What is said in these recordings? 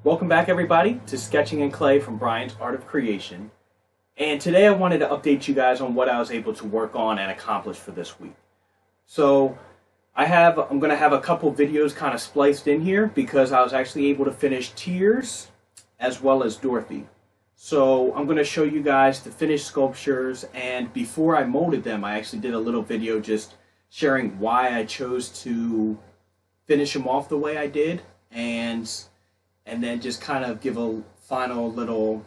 Welcome back, everybody, to Sketching in Clay from Brian's Art of Creation. And today I wanted to update you guys on what I was able to work on and accomplish for this week. So I'm going to have a couple videos kind of spliced in here because I was actually able to finish Tears as well as Dorothy. So I'm going to show you guys the finished sculptures, and before I molded them, I actually did a little video just sharing why I chose to finish them off the way I did, and then just kind of give a final little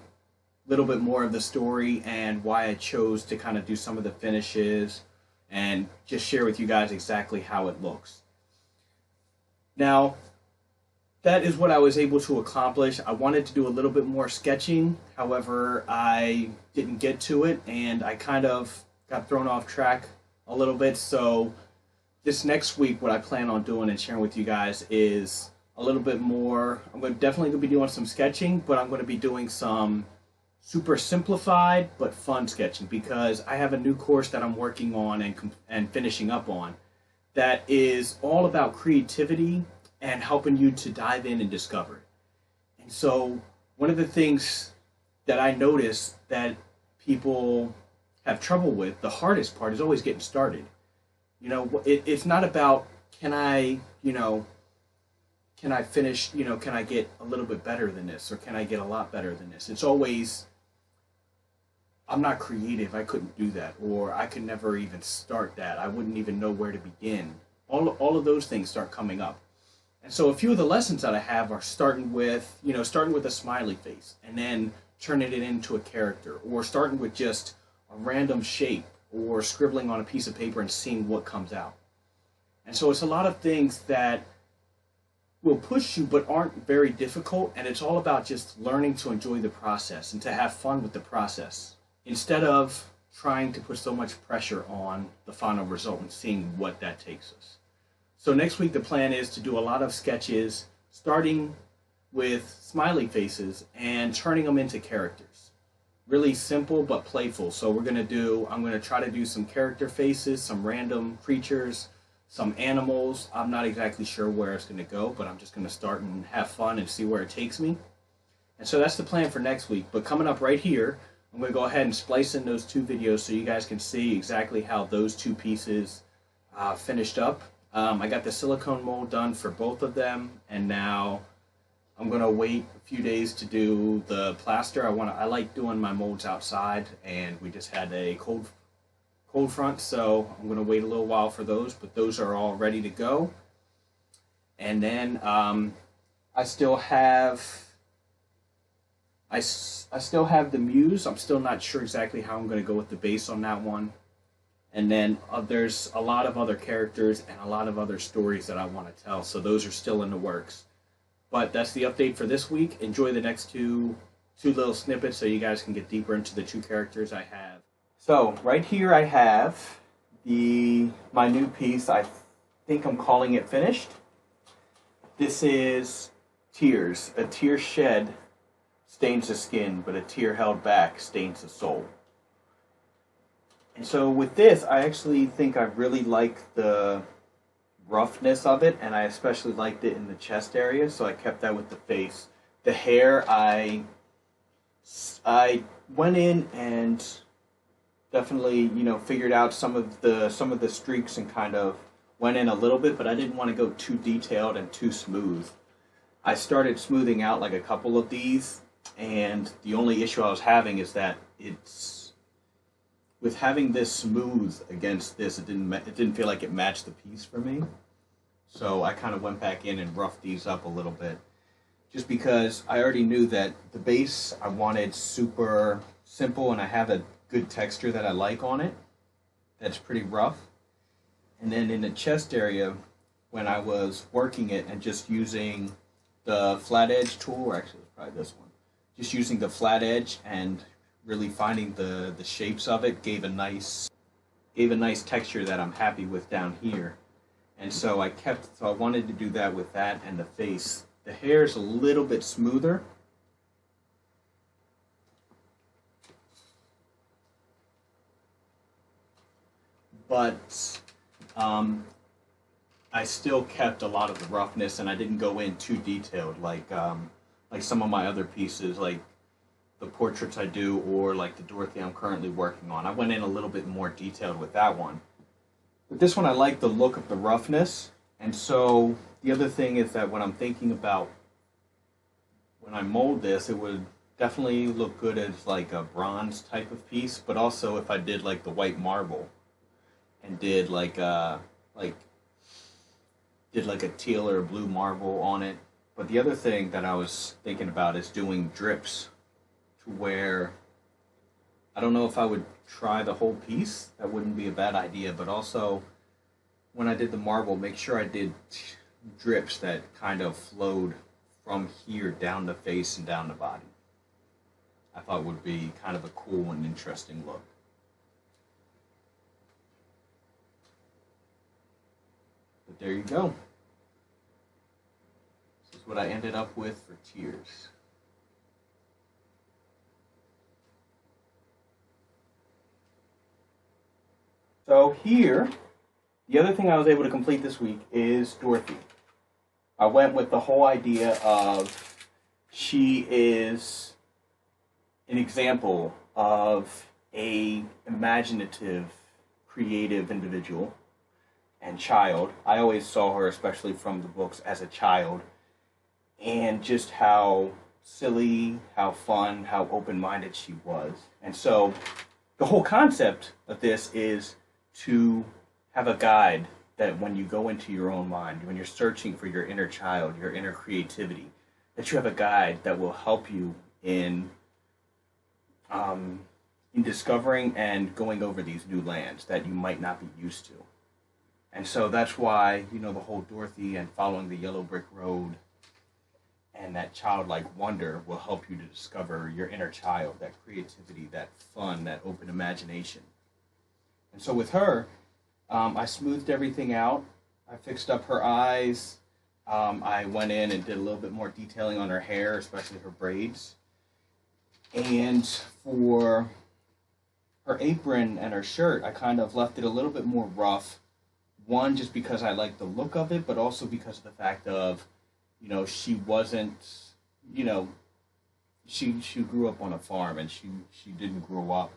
bit more of the story and why I chose to kind of do some of the finishes and just share with you guys exactly how it looks. Now, that is what I was able to accomplish. I wanted to do a little bit more sketching, however, I didn't get to it and I kind of got thrown off track a little bit. So this next week, what I plan on doing and sharing with you guys is a little bit more. Definitely going to be doing some sketching, but I'm going to be doing some super simplified but fun sketching because I have a new course that I'm working on and finishing up on that is all about creativity and helping you to dive in and discover it. And so one of the things that I notice that people have trouble with, the hardest part, is always getting started. It's not about can I finish, can I get a little bit better than this, or can I get a lot better than this? It's always, I'm not creative, I couldn't do that, or I could never even start that, I wouldn't even know where to begin. All of those things start coming up. And so a few of the lessons that I have are starting with a smiley face, and then turning it into a character, or starting with just a random shape, or scribbling on a piece of paper and seeing what comes out. And so it's a lot of things that will push you but aren't very difficult, and it's all about just learning to enjoy the process and to have fun with the process instead of trying to put so much pressure on the final result and seeing what that takes us. So next week the plan is to do a lot of sketches starting with smiley faces and turning them into characters. Really simple but playful. So I'm going to try to do some character faces, some random creatures, some animals. I'm not exactly sure where it's going to go, but I'm just going to start and have fun and see where it takes me. And so that's the plan for next week. But coming up right here, I'm going to go ahead and splice in those two videos so you guys can see exactly how those two pieces finished up. I got the silicone mold done for both of them, and now I'm going to wait a few days to do the plaster. I like doing my molds outside, and we just had a cold front, so I'm going to wait a little while for those, but those are all ready to go. And then I still have the Muse. I'm still not sure exactly how I'm going to go with the base on that one. And then there's a lot of other characters and a lot of other stories that I want to tell, so those are still in the works. But that's the update for this week. Enjoy the next two little snippets so you guys can get deeper into the two characters I have. So right here I have my new piece. I think I'm calling it finished. This is Tears. A tear shed stains the skin, but a tear held back stains the soul. And so with this, I actually think I really like the roughness of it, and I especially liked it in the chest area, so I kept that with the face. The hair, I went in and definitely, figured out some of the streaks and kind of went in a little bit, but I didn't want to go too detailed and too smooth. I started smoothing out like a couple of these, and the only issue I was having is that with having this smooth against this, it didn't feel like it matched the piece for me. So I kind of went back in and roughed these up a little bit, just because I already knew that the base I wanted super simple, and I have a good texture that I like on it that's pretty rough. And then in the chest area, when I was working it and just using the flat edge tool, or actually it's probably this one, just using the flat edge and really finding the shapes of it gave a nice texture that I'm happy with down here. And so I wanted to do that with that and the face. The hair is a little bit smoother. But I still kept a lot of the roughness, and I didn't go in too detailed. Like like some of my other pieces, like the portraits I do, or like the Dorothy I'm currently working on. I went in a little bit more detailed with that one. But this one, I like the look of the roughness. And so the other thing is that when I'm thinking about when I mold this, it would definitely look good as like a bronze type of piece, but also if I did like the white marble and did like did like a teal or a blue marble on it. But the other thing that I was thinking about is doing drips to where I don't know if I would try the whole piece. That wouldn't be a bad idea, but also when I did the marble, make sure I did drips that kind of flowed from here down the face and down the body. I thought would be kind of a cool and interesting look. But there you go. This is what I ended up with for Tears. So here, the other thing I was able to complete this week is Dorothy. I went with the whole idea of she is an example of a imaginative, creative individual and child. I always saw her, especially from the books, as a child, and just how silly, how fun, how open-minded she was. And so the whole concept of this is to have a guide that when you go into your own mind, when you're searching for your inner child, your inner creativity, that you have a guide that will help you in discovering and going over these new lands that you might not be used to. And so that's why, you know, the whole Dorothy and following the yellow brick road and that childlike wonder will help you to discover your inner child, that creativity, that fun, that open imagination. And so with her, I smoothed everything out. I fixed up her eyes. I went in and did a little bit more detailing on her hair, especially her braids. And for her apron and her shirt, I kind of left it a little bit more rough. One, just because I like the look of it, but also because of the fact of, you know, she wasn't, you know, she grew up on a farm and she didn't grow up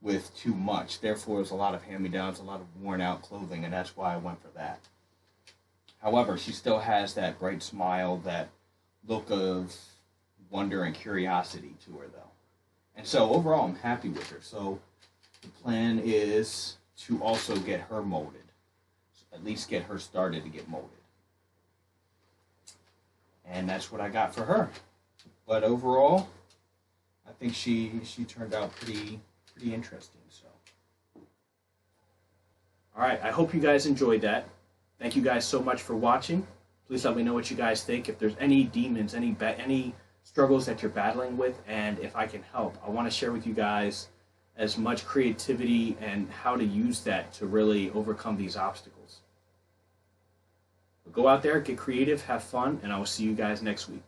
with too much. Therefore, there's a lot of hand-me-downs, a lot of worn-out clothing, and that's why I went for that. However, she still has that bright smile, that look of wonder and curiosity to her, though. And so, overall, I'm happy with her. So, the plan is to also get her molded. At least get her started to get molded. And that's what I got for her. But overall, I think she turned out pretty interesting. So, all right, I hope you guys enjoyed that. Thank you guys so much for watching. Please let me know what you guys think. If there's any demons, any struggles that you're battling with, and if I can help, I want to share with you guys as much creativity and how to use that to really overcome these obstacles. But go out there, get creative, have fun, and I will see you guys next week.